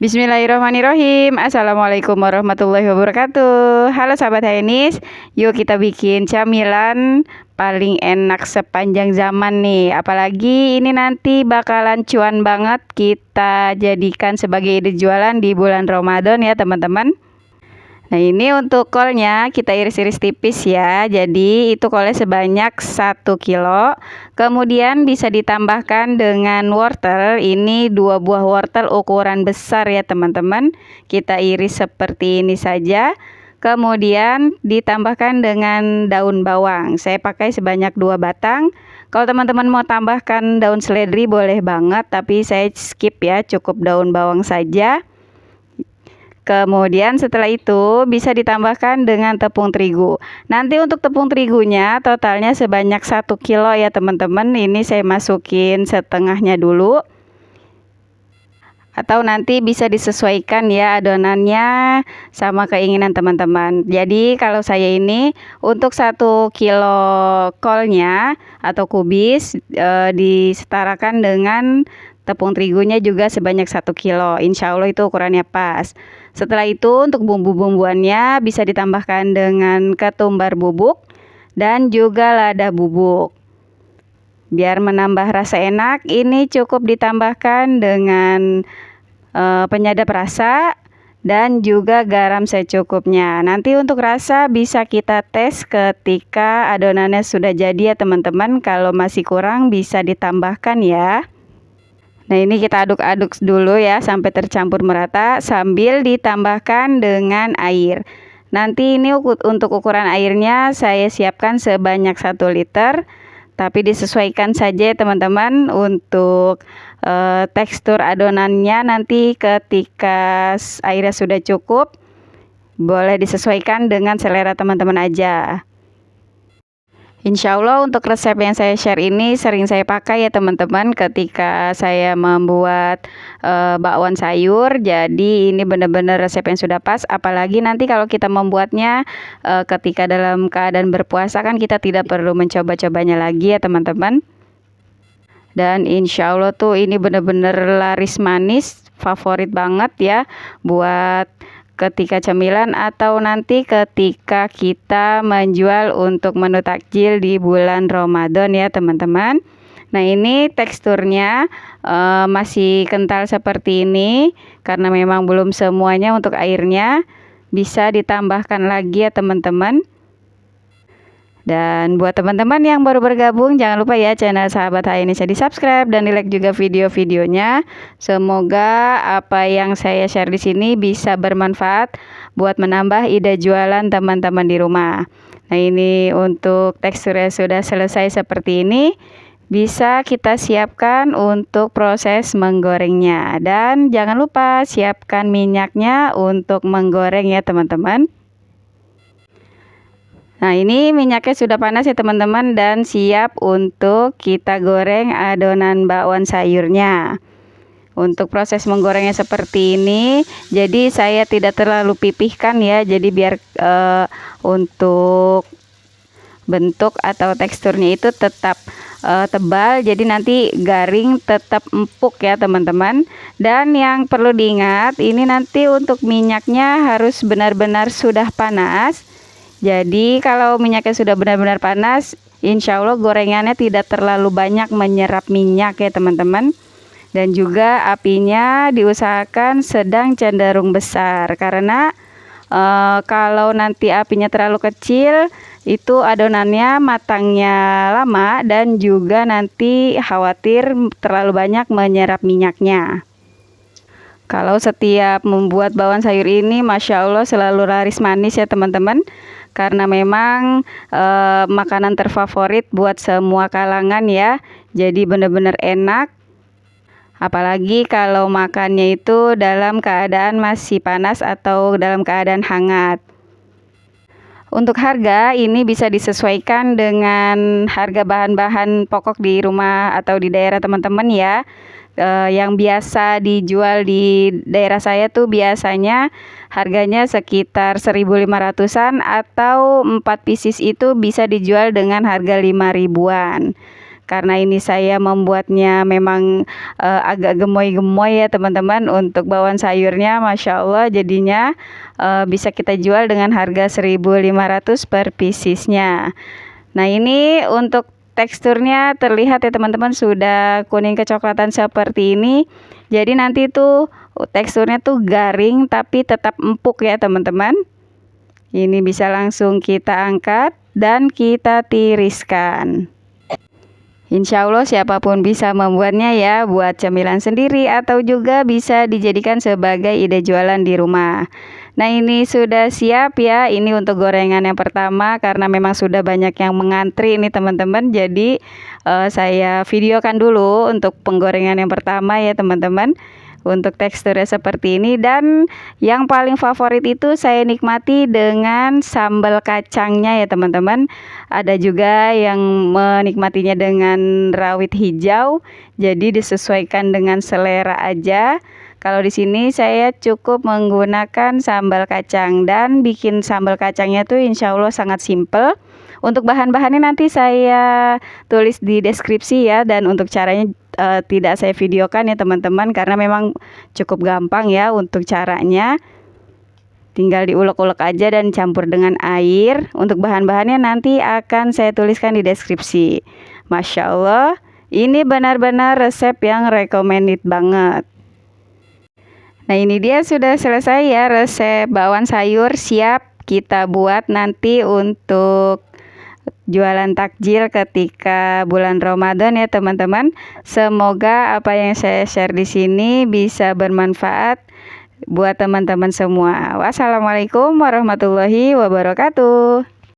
Bismillahirrahmanirrahim. Assalamualaikum warahmatullahi wabarakatuh. Halo sahabat Hainis, yuk kita bikin camilan paling enak sepanjang zaman nih. Apalagi ini nanti bakalan cuan banget, kita jadikan sebagai ide jualan di bulan Ramadan ya teman-teman. Nah ini untuk kolnya kita iris-iris tipis ya. Jadi itu kolnya sebanyak 1 kilo. Kemudian bisa ditambahkan dengan wortel. Ini 2 buah wortel ukuran besar ya teman-teman. Kita iris seperti ini saja. Kemudian ditambahkan dengan daun bawang. Saya pakai sebanyak 2 batang. Kalau teman-teman mau tambahkan daun seledri boleh banget, tapi saya skip ya, cukup daun bawang saja. Kemudian setelah itu bisa ditambahkan dengan tepung terigu. Nanti untuk tepung terigunya totalnya sebanyak 1 kilo ya teman-teman. Ini saya masukin setengahnya dulu. Atau nanti bisa disesuaikan ya adonannya sama keinginan teman-teman. Jadi kalau saya ini untuk 1 kilo kolnya atau kubis disetarakan dengan tepung terigunya juga sebanyak 1 kilo. Insya Allah itu ukurannya pas. Setelah itu untuk bumbu-bumbuannya bisa ditambahkan dengan ketumbar bubuk dan juga lada bubuk. Biar menambah rasa enak, ini cukup ditambahkan dengan penyedap rasa dan juga garam secukupnya. Nanti untuk rasa bisa kita tes ketika adonannya sudah jadi ya teman-teman. Kalau masih kurang bisa ditambahkan ya. Nah ini kita aduk-aduk dulu ya sampai tercampur merata sambil ditambahkan dengan air. Nanti ini untuk ukuran airnya saya siapkan sebanyak 1 liter. Tapi disesuaikan saja teman-teman untuk tekstur adonannya nanti ketika airnya sudah cukup. Boleh disesuaikan dengan selera teman-teman aja. Insya Allah untuk resep yang saya share ini sering saya pakai ya teman-teman ketika saya membuat bakwan sayur. Jadi ini benar-benar resep yang sudah pas. Apalagi nanti kalau kita membuatnya ketika dalam keadaan berpuasa kan kita tidak perlu mencoba-cobanya lagi ya teman-teman. Dan insya Allah tuh ini benar-benar laris manis, favorit banget ya buat ketika cemilan atau nanti ketika kita menjual untuk menu takjil di bulan Ramadan ya teman-teman. Nah ini teksturnya masih kental seperti ini karena memang belum semuanya untuk airnya. Bisa ditambahkan lagi ya teman-teman. Dan buat teman-teman yang baru bergabung, jangan lupa ya channel Sahabat Hainis di subscribe dan di like juga video-videonya. Semoga apa yang saya share di sini bisa bermanfaat buat menambah ide jualan teman-teman di rumah. Nah ini untuk teksturnya sudah selesai seperti ini. Bisa kita siapkan untuk proses menggorengnya. Dan jangan lupa siapkan minyaknya untuk menggoreng ya teman-teman. Nah ini minyaknya sudah panas ya teman-teman dan siap untuk kita goreng adonan bakwan sayurnya. Untuk proses menggorengnya seperti ini, jadi saya tidak terlalu pipihkan ya, jadi biar untuk bentuk atau teksturnya itu tetap tebal, jadi nanti garing tetap empuk ya teman-teman. Dan yang perlu diingat, ini nanti untuk minyaknya harus benar-benar sudah panas. Jadi kalau minyaknya sudah benar-benar panas, insya Allah gorengannya tidak terlalu banyak menyerap minyak ya teman-teman. Dan juga apinya diusahakan sedang cenderung besar. Karena kalau nanti apinya terlalu kecil, itu adonannya matangnya lama dan juga nanti khawatir terlalu banyak menyerap minyaknya. Kalau setiap membuat bakwan sayur ini Masya Allah selalu laris manis ya teman-teman. Karena memang makanan terfavorit buat semua kalangan ya. Jadi benar-benar enak. Apalagi kalau makannya itu dalam keadaan masih panas atau dalam keadaan hangat. Untuk harga ini bisa disesuaikan dengan harga bahan-bahan pokok di rumah atau di daerah teman-teman ya. Yang biasa dijual di daerah saya tuh biasanya harganya sekitar 1.500-an atau 4 pieces itu bisa dijual dengan harga 5 ribuan. karena ini saya membuatnya memang agak gemoy-gemoy ya teman-teman. Untuk bawang sayurnya Masya Allah jadinya bisa kita jual dengan harga 1.500 per piecesnya. Nah ini untuk teksturnya terlihat ya teman-teman, sudah kuning kecoklatan seperti ini. Jadi nanti tuh teksturnya tuh garing tapi tetap empuk ya teman-teman. Ini bisa langsung kita angkat dan kita tiriskan. Insya Allah siapapun bisa membuatnya ya, buat cemilan sendiri atau juga bisa dijadikan sebagai ide jualan di rumah. Nah ini sudah siap ya, ini untuk gorengan yang pertama karena memang sudah banyak yang mengantri ini teman-teman. Jadi saya videokan dulu untuk penggorengan yang pertama ya teman-teman. Untuk teksturnya seperti ini, dan yang paling favorit itu saya nikmati dengan sambal kacangnya ya teman-teman. Ada juga yang menikmatinya dengan rawit hijau, jadi disesuaikan dengan selera aja. Kalau di sini saya cukup menggunakan sambal kacang, dan bikin sambal kacangnya tuh insya Allah sangat simple. Untuk bahan-bahannya nanti saya tulis di deskripsi ya, dan untuk caranya tidak saya videokan ya teman-teman karena memang cukup gampang ya untuk caranya. Tinggal diulek-ulek aja dan campur dengan air. Untuk bahan-bahannya nanti akan saya tuliskan di deskripsi. Masya Allah, ini benar-benar resep yang recommended banget. Nah ini dia sudah selesai ya, resep bakwan sayur siap kita buat nanti untuk jualan takjil ketika bulan Ramadan ya teman-teman. Semoga apa yang saya share di sini bisa bermanfaat buat teman-teman semua. Wassalamualaikum warahmatullahi wabarakatuh.